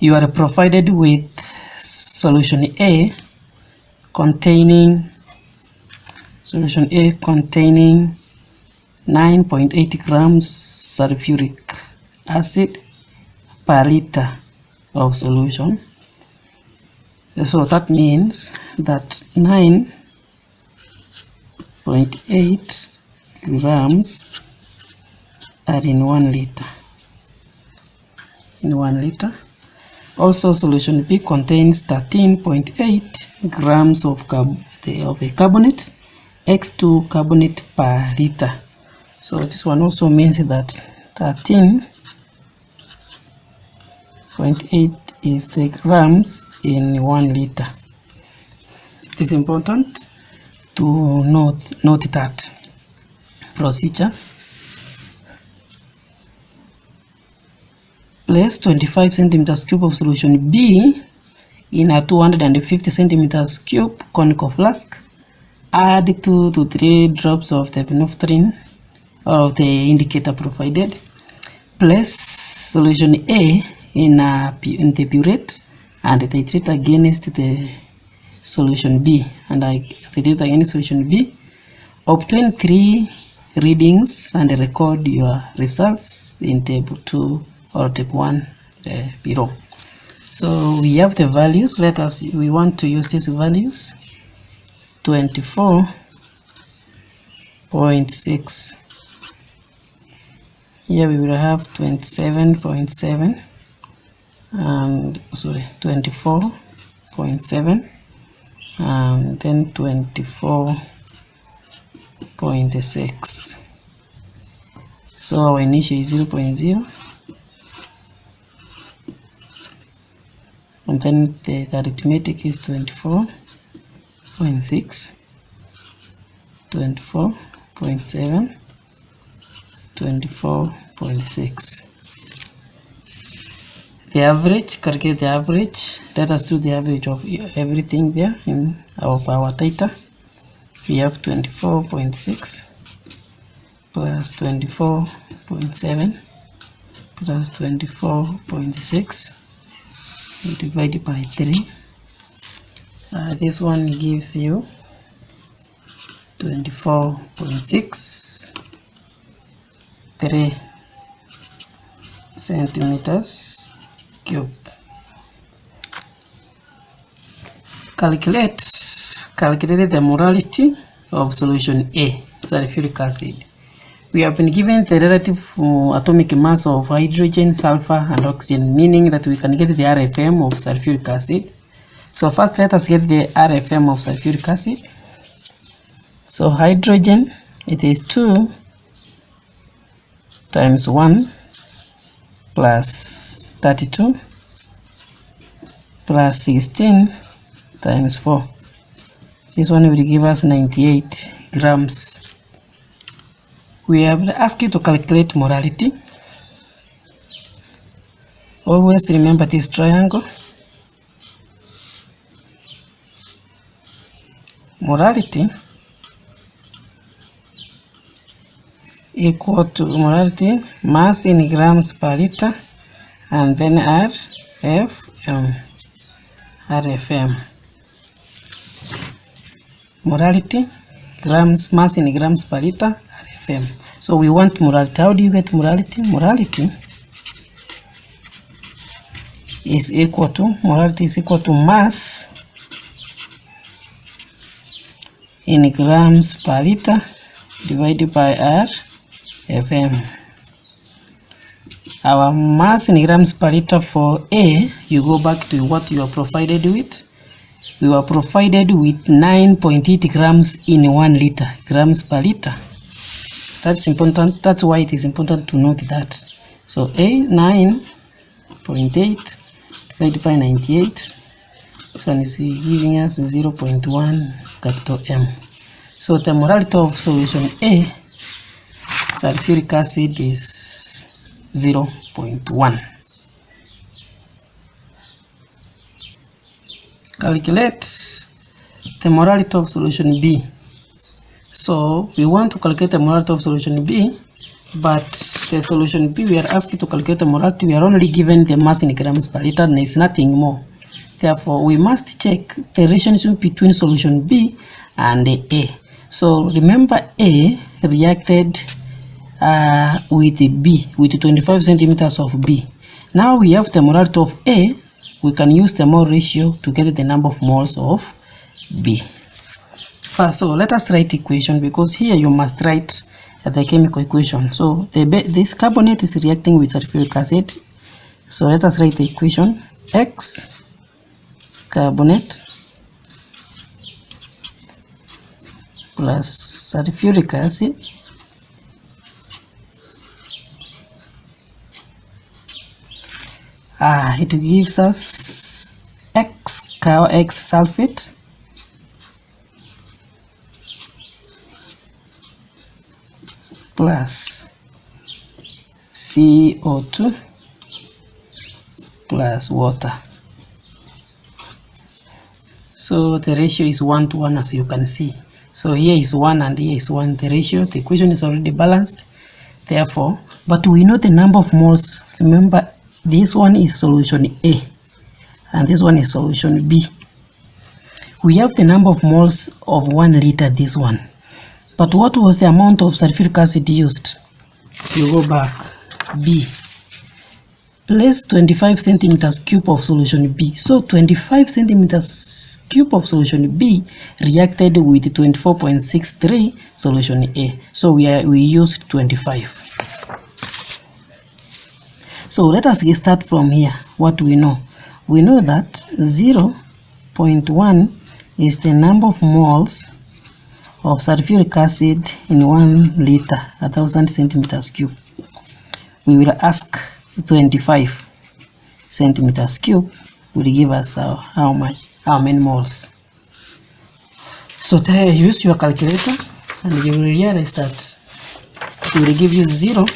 you are provided with solution A containing 9.8 grams sulfuric acid per liter of solution. So that means that 9.8 grams are in 1 liter. Also, solution B contains 13.8 grams of a carbonate, X2 carbonate per liter. So this one also means that 13.8 is the grams in 1 liter. It is important to note that procedure. Place 25 centimeters cube of solution B in a 250 centimeters cube conical flask. Add 2 to 3 drops of the phenolphthalein or of the indicator provided. Place solution A in the burette and titrate against the solution B. And titrate against solution B. Obtain 3 readings and record your results in table 2 or table 1 below. So we have the values. We want to use these values. 24.6. Here we will have 27.7 and 24.7 and then 24.6. So our initial is 0.0, and then the arithmetic is 24.6, 24.7, 24.6. The average, calculate the average. Let us do the average of everything there in our theta. We have 24.6 plus 24.7 plus 24.6 divided by 3. This one gives you 24.6 3 centimeters cube. Calculate the molality of solution A, sulfuric acid. We have been given the relative atomic mass of hydrogen, sulfur, and oxygen, meaning that we can get the RFM of sulfuric acid. So first let us get the RFM of sulfuric acid. So hydrogen, it is 2 times 1 plus 32 plus 16 times 4. This one will give us 98 grams. We have asked you to calculate molality. Always remember this triangle. Molality equal to molality mass in grams per liter and then RFM. Molality, grams, mass in grams per liter, RFM. So we want molality. How do you get molality? Molality is equal to mass in grams per liter divided by RFM. Our mass in grams per liter for A, you go back to what you are provided with. We were provided with 9.8 grams in 1 liter, grams per liter. That's important. That's why it is important to note that. So A, 9.8 divided by 98. This one is giving us 0.1 capital M. So the molality of solution A, sulfuric acid, is 0.1. Calculate the molality of solution B. So we want to calculate the molality of solution B, but the solution B, we are asked to calculate the molarity. We are only given the mass in grams per liter, and there is nothing more. Therefore, we must check the relationship between solution B and A. So remember, A reacted with B, with 25 centimeters of B. Now we have the molarity of A. We can use the mole ratio to get the number of moles of B. First, so let us write equation, because here you must write the chemical equation. So this carbonate is reacting with sulfuric acid. So let us write the equation: X carbonate plus sulfuric acid it gives us X sulfate plus CO2 plus water. So the ratio is 1 to 1, as you can see. So here is 1 and here is 1. The ratio, the equation is already balanced. Therefore, but we know the number of moles. Remember, this one is solution A and this one is solution B. We have the number of moles of 1 liter, this one. But what was the amount of sulfuric acid used? You go back, B. Place 25 centimeters cube of solution B. So 25 centimeters cube of solution B reacted with 24.63 solution A. So we used 25. So let us start from here. What do we know? We know that 0.1 is the number of moles of sulfuric acid in 1 liter, 1000 centimeters cube. We will ask 25 centimeters cube will give us how many moles. So there, use your calculator and you will realize that it will give you 0.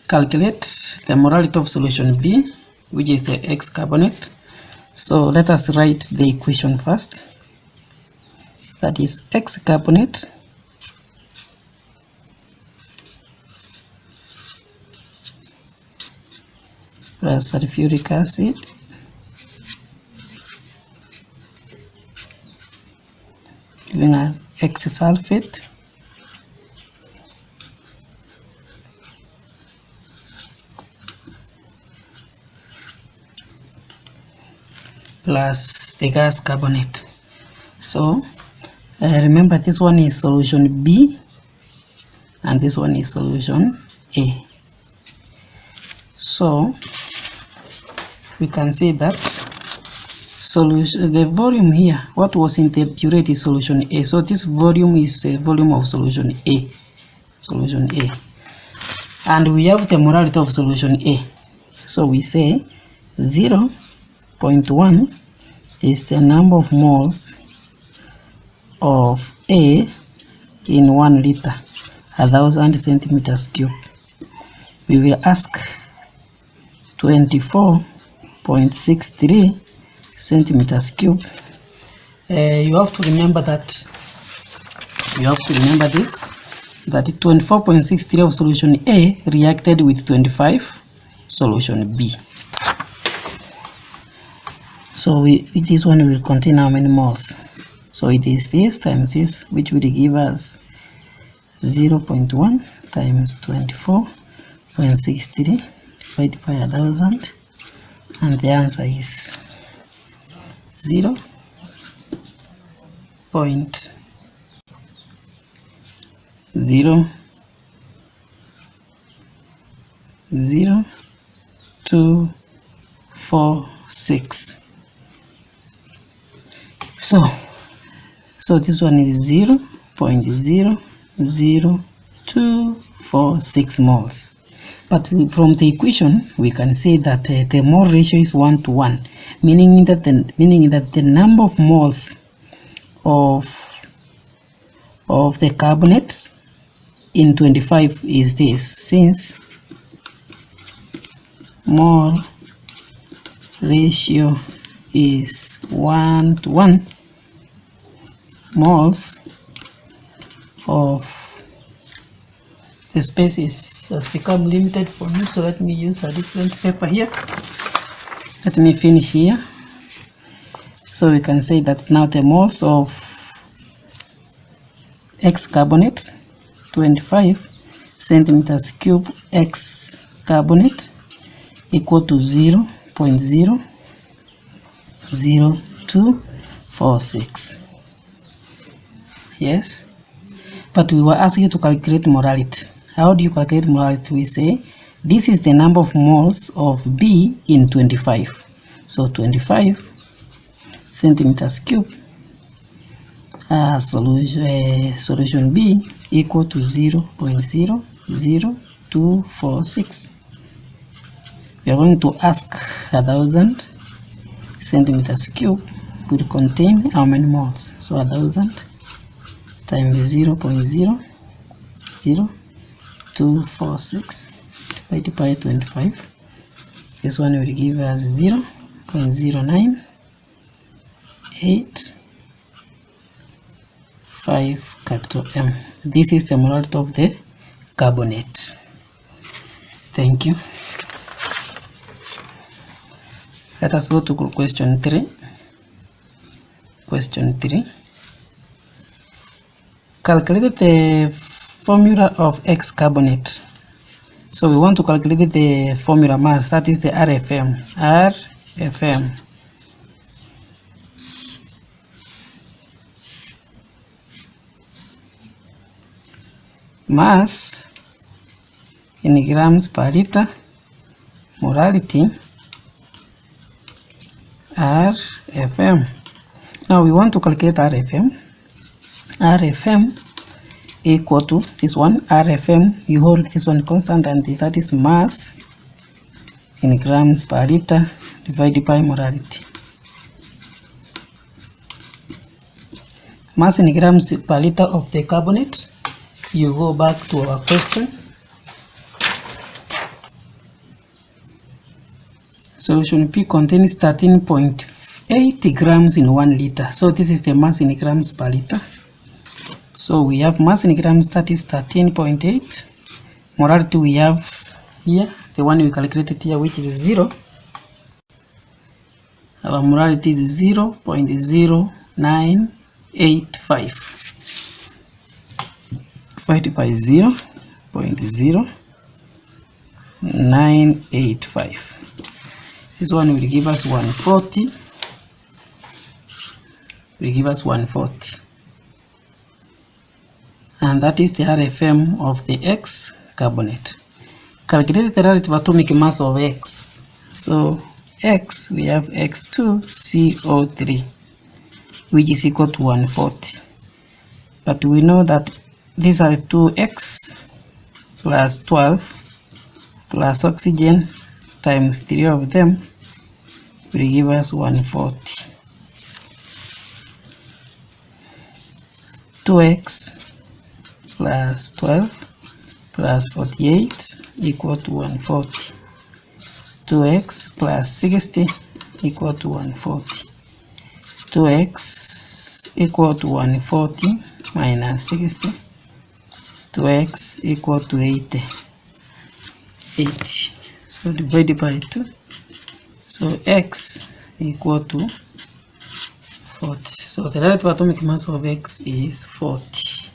Calculate the molarity of solution B, which is the X carbonate. So let us write the equation first. That is X carbonate plus sulfuric acid giving us X sulfate plus the gas carbonate. So remember, this one is solution B and this one is solution A. So we can say that the volume here, what was in the purate is solution A. So this volume is the volume of solution A. And we have the molarity of solution A. So we say 0.1 is the number of moles of A in 1 liter, 1000 centimeters cube. We will ask 24.63 centimeters cube. You have to remember this, that 24.63 of solution A reacted with 25 solution B. So this one will contain how many moles? So it is this times this, which will give us 0.1 times 24.63 divided by 1000, and the answer is 0.00246. So this one is 0.00246 moles. But from the equation, we can say that the mole ratio is 1 to 1, meaning that the number of moles of the carbonate in 25 is this, since mole ratio is 1 to 1. moles of the species has become limited for me, so let me use a different paper here. Let me finish here. So we can say that now the moles of X carbonate, 25 centimeters cube X carbonate equal to 0.00246. Yes, but we were asking you to calculate molarity. How do you calculate molarity? We say this is the number of moles of B in 25. So 25 centimeters cube solution B equal to 0.00246. We are going to ask 1000 centimeters cube will contain how many moles? So 1000 times 0.00246 divided by 25. This one will give us 0.0985 capital M. This is the molarity of the carbonate. Thank you. Let us go to question 3. Question 3. Calculate the formula of X carbonate. So we want to calculate the formula mass, that is the RFM. RFM. Mass in grams per liter, molarity RFM. Now we want to calculate RFM. RFM equal to this one. RFM, you hold this one constant, and that is mass in grams per liter divided by molarity. Mass in grams per liter of the carbonate. You go back to our question. Solution P contains 13.8 grams in 1 liter. So this is the mass in grams per liter. So we have mass in grams, that is 13.8. Molarity we have here, the one we calculated here, which is 0. Our molarity is 0.0985 divided by 0.0985. This one will give us 140. Will give us 140. And that is the RFM of the X carbonate. Calculate the relative atomic mass of X. So X, we have X2CO3, which is equal to 140. But we know that these are 2X plus 12 plus oxygen times 3 of them will give us 140. 2X plus 12 plus 48 equal to 140. 2X plus 60 equal to 140. 2X equal to 140 minus 60. 2X equal to 80. So divided by 2. So X equal to 40. So the relative atomic mass of X is 40.